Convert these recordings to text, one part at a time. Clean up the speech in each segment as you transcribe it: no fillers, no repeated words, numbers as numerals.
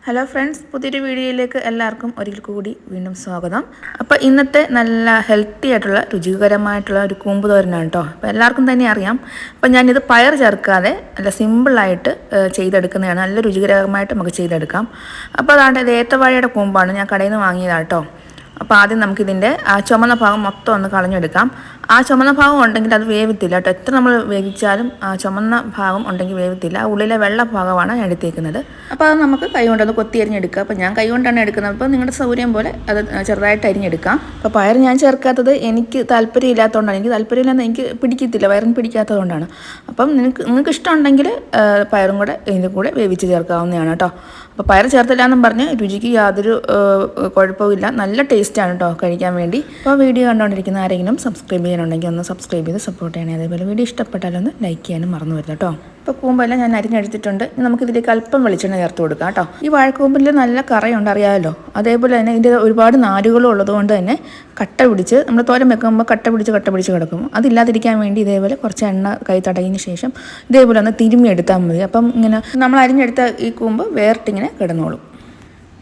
Hello friends, പുതിയൊരു വീഡിയോയിലേക്ക് എല്ലാവർക്കും ഒരിക്കൽ കൂടി വീണ്ടും സ്വാഗതം. അപ്പോൾ ഇന്നത്തെ നല്ല ഹെൽത്തി ആയിട്ടുള്ള രുചികരമായിട്ടുള്ള ഒരു കൂമ്പ് തോരനാണ് കേട്ടോ. അപ്പോൾ എല്ലാവർക്കും തന്നെ അറിയാം. അപ്പോൾ ഞാനിത് പയർ ചേർക്കാതെ നല്ല സിമ്പിളായിട്ട് ചെയ്തെടുക്കുന്നതാണ്. നല്ല രുചികരമായിട്ട് നമുക്ക് ചെയ്തെടുക്കാം. അപ്പോൾ അതാണ്ട് ഇത് ഏത്തവാഴയുടെ കൂമ്പാണ്, ഞാൻ കടയിൽ നിന്ന് വാങ്ങിയതാണ് കേട്ടോ. അപ്പോൾ ആദ്യം നമുക്കിതിൻ്റെ ആ ചുമന്ന ഭാഗം മൊത്തം ഒന്ന് കളഞ്ഞെടുക്കാം. ആ ചുമന്ന ഭാഗം ഉണ്ടെങ്കിൽ അത് വേവത്തില്ല കേട്ടോ. എത്ര നമ്മൾ വേവിച്ചാലും ആ ചുമന്ന ഭാഗം ഉണ്ടെങ്കിൽ വേവത്തില്ല. ആ ഉള്ളിലെ വെള്ള ഭാഗമാണ് ഞാൻ എടുത്തേക്കുന്നത്. അപ്പോൾ അത് നമുക്ക് കൈ കൊണ്ടൊന്ന് കൊത്തി അരിഞ്ഞെടുക്കുക. അപ്പോൾ ഞാൻ കൈ കൊണ്ടാണ് എടുക്കുന്നത്. അപ്പോൾ നിങ്ങളുടെ സൗകര്യം പോലെ അത് ചെറുതായിട്ട് അരിഞ്ഞെടുക്കാം. അപ്പോൾ പയർ ഞാൻ ചേർക്കാത്തത് എനിക്ക് താല്പര്യമില്ലാത്തതുകൊണ്ടാണ്. എനിക്ക് താല്പര്യമില്ലെന്ന് എനിക്ക് പിടിക്കത്തില്ല, വയറിന് പിടിക്കാത്തതുകൊണ്ടാണ്. അപ്പം നിങ്ങൾക്ക് ഇഷ്ടമുണ്ടെങ്കിൽ പയറും കൂടെ ഇതിൻ്റെ കൂടെ വേവിച്ച് ചേർക്കാവുന്നതാണ് കേട്ടോ. അപ്പോൾ പയർ ചേർത്തില്ല എന്നും പറഞ്ഞ് രുചിക്ക് യാതൊരു കുഴപ്പമില്ല, നല്ല ടേസ്റ്റാണ് കേട്ടോ കഴിക്കാൻ വേണ്ടി. അപ്പോൾ വീഡിയോ കണ്ടുകൊണ്ടിരിക്കുന്ന ആരെങ്കിലും സബ്സ്ക്രൈബ് ചെയ്യാനുണ്ടെങ്കിൽ ഒന്ന് സബ്സ്ക്രൈബ് ചെയ്ത് സപ്പോർട്ട് ചെയ്യണേ. അതേപോലെ വീഡിയോ ഇഷ്ടപ്പെട്ടാലൊന്ന് ലൈക്ക് ചെയ്യാനും മറന്നു വരുന്നത് കേട്ടോ. ഇപ്പോൾ കൂമ്പെല്ലാം ഞാൻ അരിഞ്ഞെടുത്തിട്ടുണ്ട്. നമുക്കിതിലേക്ക് അല്പം വെളിച്ചെണ്ണ ചേർത്ത് കൊടുക്കാം കേട്ടോ. ഈ വാഴക്കൂമ്പിൽ നല്ല കറയുണ്ട്, അറിയാമല്ലോ. അതേപോലെ തന്നെ ഇതിൻ്റെ ഒരുപാട് നാരുകളും ഉള്ളതുകൊണ്ട് തന്നെ കട്ട പിടിച്ച് നമ്മൾ തോരൻ വെക്കുമ്പോൾ കട്ട പിടിച്ച് കിടക്കും. അതില്ലാതിരിക്കാൻ വേണ്ടി ഇതേപോലെ കുറച്ച് എണ്ണ കൈ തടയിന് ശേഷം ഇതേപോലെ ഒന്ന് തിരുമ്മി എടുത്താൽ മതി. അപ്പം ഇങ്ങനെ നമ്മൾ അരിഞ്ഞെടുത്ത ഈ കൂമ്പ് വേറിട്ടിങ്ങനെ കിടന്നോളും.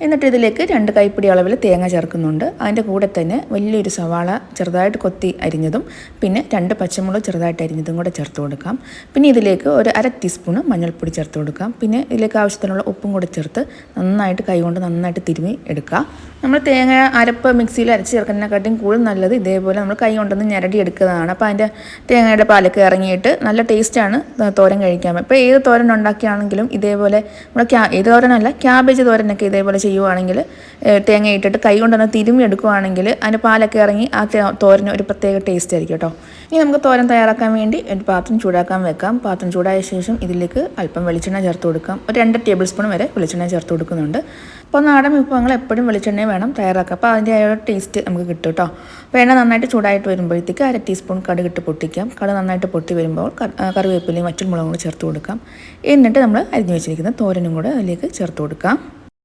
എന്നിട്ട് ഇതിലേക്ക് 2 കൈപ്പിടി അളവിൽ തേങ്ങ ചേർക്കുന്നുണ്ട്. അതിൻ്റെ കൂടെ തന്നെ വലിയൊരു സവാള ചെറുതായിട്ട് കൊത്തി അരിഞ്ഞതും പിന്നെ 2 പച്ചമുളക് ചെറുതായിട്ട് അരിഞ്ഞതും കൂടെ ചേർത്ത് കൊടുക്കാം. പിന്നെ ഇതിലേക്ക് ഒരു 1/2 ടീസ്പൂണ് മഞ്ഞൾപ്പൊടി ചേർത്ത് കൊടുക്കാം. പിന്നെ ഇതിലേക്ക് ആവശ്യത്തിനുള്ള ഉപ്പും കൂടെ ചേർത്ത് നന്നായിട്ട് കൈകൊണ്ട് നന്നായിട്ട് തിരുമ്മി എടുക്കുക. നമ്മൾ തേങ്ങ അരപ്പ് മിക്സിയിൽ അരച്ച് ചേർക്കുന്നതിനെക്കാട്ടിയും കൂടുതൽ നല്ലത് ഇതേപോലെ നമ്മൾ കൈ കൊണ്ടൊന്ന് ഞരടി എടുക്കുന്നതാണ്. അപ്പോൾ അതിൻ്റെ തേങ്ങയുടെ പാലൊക്കെ ഇറങ്ങിയിട്ട് നല്ല ടേസ്റ്റാണ് തോരൻ കഴിക്കാൻ. ഇപ്പോൾ ഏത് തോരൻ ഉണ്ടാക്കിയാണെങ്കിലും ഇതേപോലെ നമ്മൾ ഏത് തോരനല്ല, ക്യാബേജ് തോരനൊക്കെ ഇതേപോലെ ചെയ്യുവാണെങ്കിൽ തേങ്ങ ഇട്ടിട്ട് കൈ കൊണ്ടൊന്ന് തിരുമ്മി എടുക്കുവാണെങ്കിൽ അതിൻ്റെ പാലൊക്കെ ഇറങ്ങി ആ തോരന് ഒരു പ്രത്യേക ടേസ്റ്റ് ആയിരിക്കും കേട്ടോ. ഇനി നമുക്ക് തോരൻ തയ്യാറാക്കാൻ വേണ്ടി ഒരു പാത്രം ചൂടാക്കാൻ വെക്കാം. പാത്രം ചൂടായ ശേഷം ഇതിലേക്ക് അല്പം വെളിച്ചെണ്ണ ചേർത്ത് കൊടുക്കാം. ഒരു 2 ടേബിൾ സ്പൂൺ വരെ വെളിച്ചെണ്ണ ചേർത്ത് കൊടുക്കുന്നുണ്ട്. അപ്പോൾ നാടൻ വിഭവങ്ങൾ എപ്പോഴും വെളിച്ചെണ്ണ വേണം തയ്യാറാക്കുക. അപ്പോൾ അതിൻ്റെ ആ ഒരു ടേസ്റ്റ് നമുക്ക് കിട്ടും കേട്ടോ. അപ്പോൾ എണ്ണ നന്നായിട്ട് ചൂടായിട്ട് വരുമ്പോഴത്തേക്ക് 1/2 ടീസ്പൂൺ കടുകിട്ട് പൊട്ടിക്കാം. കടുക് നന്നായിട്ട് പൊട്ടി വരുമ്പോൾ കറിവേപ്പിലയും മുളകും കൂടെ ചേർത്ത് കൊടുക്കാം. എന്നിട്ട് നമ്മൾ അരിഞ്ഞു വെച്ചിരിക്കുന്ന തോരനും കൂടെ അതിലേക്ക് ചേർത്ത് കൊടുക്കാം.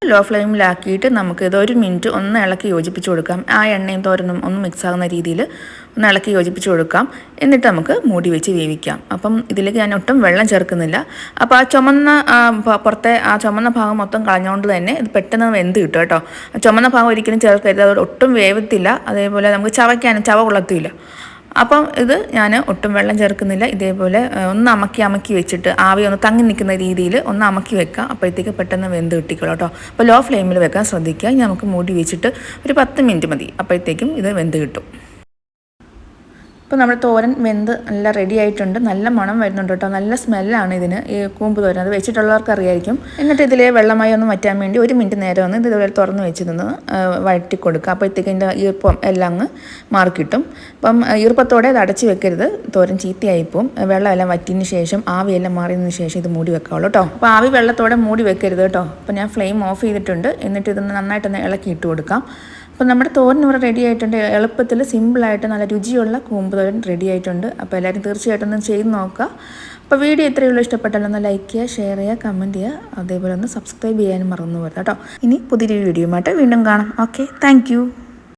ലോ ഫ്ലെയിമിലാക്കിയിട്ട് നമുക്ക് ഇത് 1 മിനിറ്റ് ഒന്ന് ഇളക്കി യോജിപ്പിച്ച് കൊടുക്കാം. ആ എണ്ണയും തോരനും ഒന്ന് മിക്സ് ആകുന്ന രീതിയിൽ ഒന്ന് ഇളക്കി യോജിപ്പിച്ച് കൊടുക്കാം. എന്നിട്ട് നമുക്ക് മൂടി വെച്ച് വേവിക്കാം. അപ്പം ഇതിലേക്ക് ഞാൻ ഒട്ടും വെള്ളം ചേർക്കുന്നില്ല. അപ്പോൾ ആ ചുമന്ന പുറത്തെ ആ ചുമന്ന ഭാഗം മൊത്തം കളഞ്ഞുകൊണ്ട് തന്നെ ഇത് പെട്ടെന്ന് വെന്ത് കിട്ടും കേട്ടോ. ചുമന്ന ഭാഗം ഒരിക്കലും ചേർക്കരുത്, അത് ഒട്ടും വേവത്തില്ല. അതേപോലെ നമുക്ക് ചവ കൊള്ളത്തില്ല. അപ്പം ഇത് ഞാൻ ഒട്ടും വെള്ളം ചേർക്കുന്നില്ല. ഇതേപോലെ ഒന്ന് അമക്കി വെച്ചിട്ട് ആവി ഒന്ന് തങ്ങി നിൽക്കുന്ന രീതിയിൽ ഒന്ന് അമക്കി വെക്കാം. അപ്പോഴത്തേക്ക് പെട്ടെന്ന് വെന്ത് കിട്ടിക്കോളൂ കേട്ടോ. അപ്പോൾ ലോ ഫ്ലെയിമിൽ വെക്കാൻ ശ്രദ്ധിക്കുക. ഇനി നമുക്ക് മൂടി വെച്ചിട്ട് ഒരു 10 മിനിറ്റ് മതി. അപ്പോഴത്തേക്കും ഇത് വെന്ത് കിട്ടും. ഇപ്പോൾ നമ്മുടെ തോരൻ വെന്ത് നല്ല റെഡി ആയിട്ടുണ്ട്. നല്ല മണം വരുന്നുണ്ട് കേട്ടോ. നല്ല സ്മെല്ലാണ് ഇതിന്, ഈ കൂമ്പ് തോരൻ. അത് വെച്ചിട്ടുള്ളവർക്ക് അറിയായിരിക്കും. എന്നിട്ട് ഇതിലെ വെള്ളമായി ഒന്ന് വറ്റാൻ വേണ്ടി 1 മിനിറ്റ് നേരം ഒന്ന് ഇതുപോലെ തുറന്ന് വെച്ചിരുന്ന് വഴറ്റി കൊടുക്കുക. അപ്പോഴത്തേക്ക് ഇതിൻ്റെ ഈർപ്പം എല്ലാം അങ്ങ് മാറിക്കിട്ടും. അപ്പം ഈർപ്പത്തോടെ അത് അടച്ച് വെക്കരുത്, തോരൻ ചീത്തയായിപ്പോവും. വെള്ളമെല്ലാം വറ്റിയതിന് ശേഷം ആവിയെല്ലാം മാറിയതിന് ശേഷം ഇത് മൂടി വെക്കാവുള്ളൂ കേട്ടോ. അപ്പോൾ ആവി വെള്ളത്തോടെ മൂടി വെക്കരുത് കേട്ടോ. അപ്പോൾ ഞാൻ ഫ്ലെയിം ഓഫ് ചെയ്തിട്ടുണ്ട്. എന്നിട്ട് ഇതൊന്ന് നന്നായിട്ടൊന്ന് ഇളക്കി ഇട്ട് കൊടുക്കാം. അപ്പോൾ നമ്മുടെ തോരൻ ഇവിടെ റെഡി ആയിട്ടുണ്ട്. എളുപ്പത്തിൽ സിമ്പിളായിട്ട് നല്ല രുചിയുള്ള കൂമ്പ് തോരൻ റെഡി ആയിട്ടുണ്ട്. അപ്പോൾ എല്ലാവരും തീർച്ചയായിട്ടും ഒന്ന് ചെയ്ത് നോക്കുക. അപ്പോൾ വീഡിയോ ഇത്രയുള്ള ഇഷ്ടപ്പെട്ടാലോ ഒന്ന് ലൈക്ക് ചെയ്യുക, ഷെയർ ചെയ്യുക, കമൻറ്റ് ചെയ്യുക. അതേപോലെ ഒന്ന് സബ്സ്ക്രൈബ് ചെയ്യാനും മറന്നു പോകരുത് കേട്ടോ. ഇനി പുതിയൊരു വീഡിയോയുമായിട്ട് വീണ്ടും കാണാം. Okay, thank